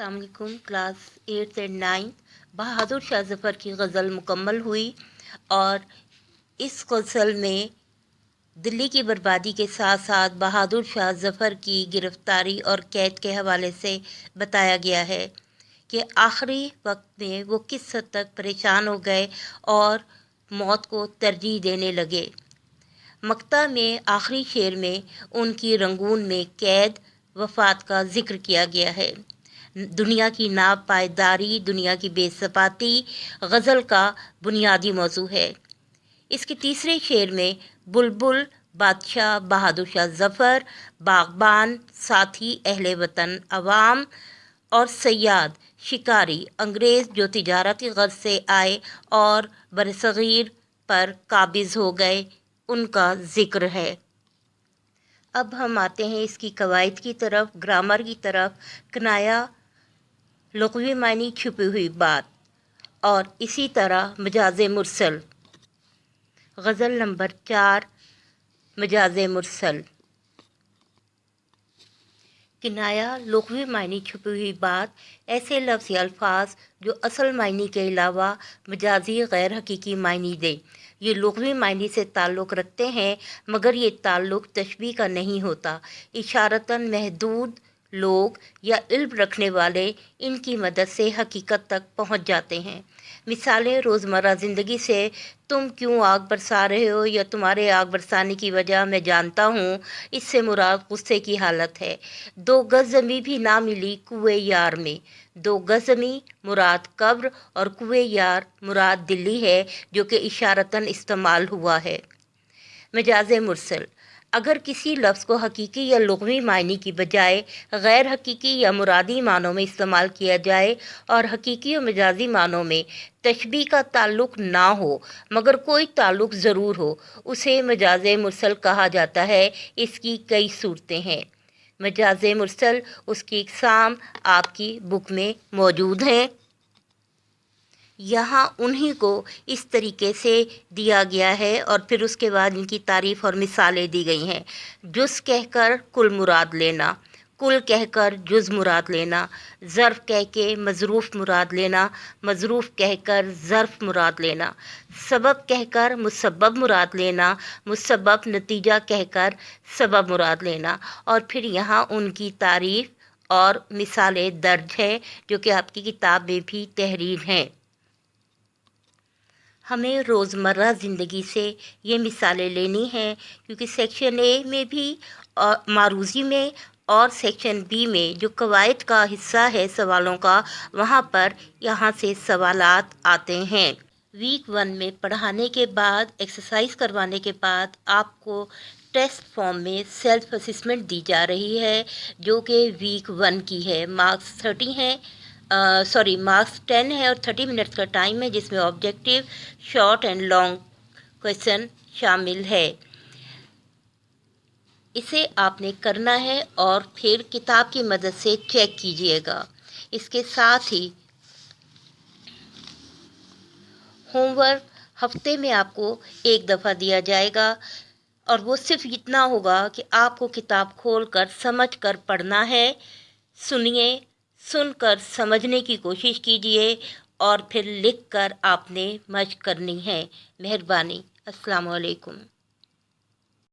अस्सलाम वालेकुम। Class 8th and 9th Bahadur Shah Zafar की गज़ल मुकम्मल हुई और इस गज़ल में दिल्ली की बर्बादी के साथ साथ बहादुर शाह ज़फ़र की गिरफ़्तारी और कैद के हवाले से बताया गया है कि आखिरी वक्त में वो किस हद तक परेशान हो गए और मौत को तरजीह देने लगे। मक्ता में आखिरी शेर में उनकी रंगून में कैद वफ़ात का ज़िक्र किया गया है। दुनिया की नापायदारी, दुनिया की बेसपाती गज़ल का बुनियादी मौजू है। इसके तीसरे शेर में बुलबुल, बादशाह, बहादुर शाह ज़फ़र, बाग़बान, साथी, अहले वतन, अवाम और सयाद, शिकारी, अंग्रेज़ जो तिजारती गर्ज से आए और बरसग़ीर पर काबिज़ हो गए, उनका ज़िक्र है। अब हम आते हैं इसकी कवायद की तरफ, ग्रामर की तरफ। कनाया लुग़वी मानी छुपी हुई बात और इसी तरह मजाज़े मुरसल। गज़ल नंबर 4 मजाज़े मुरसल। किनाया लुग़वी मायनी छुपी हुई बात ऐसे लफ्ज़ या अल्फाज जो असल मायनी के अलावा मजाजी गैर हकीकी मायनी दे। ये लुग़वी मायनी से ताल्लुक़ रखते हैं मगर ये ताल्लुक़ तशबीह का नहीं होता। इशारतन महदूद लोग या इल्म रखने वाले इनकी मदद से हकीकत तक पहुँच जाते हैं। मिसालें रोज़मर्रा ज़िंदगी से, तुम क्यों आग बरसा रहे हो या तुम्हारे आग बरसाने की वजह मैं जानता हूँ, इससे मुराद गुस्से की हालत है। 2 गज़ ज़मीं भी ना मिली कुएं यार में। 2 गज़ ज़मीं मुराद कब्र और कुएं यार मुराद दिल्ली है जो कि इशारतन इस्तेमाल हुआ है। मजाज़े मुरसल, अगर किसी लफ्ज़ को हकीकी या लुग़वी मायने की बजाय गैर हकीकी या मुरादी मानों में इस्तेमाल किया जाए और हकीकी और मजाजी मानों में तशबीह का ताल्लुक़ ना हो मगर कोई ताल्लुक़ ज़रूर हो, उसे मजाज़े मुरसल कहा जाता है। इसकी कई सूरतें हैं। मजाज़े मुरसल उसकी इक़साम आपकी बुक में मौजूद हैं। यहाँ उन्हीं को इस तरीके से दिया गया है और फिर उसके बाद इनकी तारीफ़ और मिसालें दी गई हैं। जुज़ कहकर कुल मुराद लेना, कुल कहकर जुज़ मुराद लेना, ज़र्फ़ कह के मज़रूफ़ मुराद लेना, मज़रूफ़ कहकर ज़र्फ़ मुराद लेना, सबब कहकर मुसब्बब मुराद लेना, मुसब्बब नतीजा कहकर सबब मुराद लेना। और फिर यहाँ उनकी तारीफ़ और मिसालें दर्ज हैं जो कि आपकी किताब में भी तहरीर हैं। हमें रोज़मर्रा ज़िंदगी से ये मिसालें लेनी हैं क्योंकि सेक्शन ए में भी और मारूज़ी में और सेक्शन बी में जो कवायद का हिस्सा है सवालों का, वहाँ पर यहाँ से सवालात आते हैं। वीक 1 में पढ़ाने के बाद, एक्सरसाइज करवाने के बाद आपको टेस्ट फॉर्म में सेल्फ असेसमेंट दी जा रही है जो कि वीक 1 की है। मार्क्स 30 हैं, मार्क्स 10 है और 30 मिनट्स का टाइम है जिसमें objective, short and long question शामिल है। इसे आपने करना है और फिर किताब की मदद से चेक कीजिएगा। इसके साथ ही होमवर्क हफ्ते में आपको एक दफ़ा दिया जाएगा और वो सिर्फ इतना होगा कि आपको किताब खोलकर समझकर पढ़ना है। सुनिए, सुनकर समझने की कोशिश कीजिए और फिर लिखकर आपने मशक करनी है। मेहरबानी। अस्सलाम वालेकुम।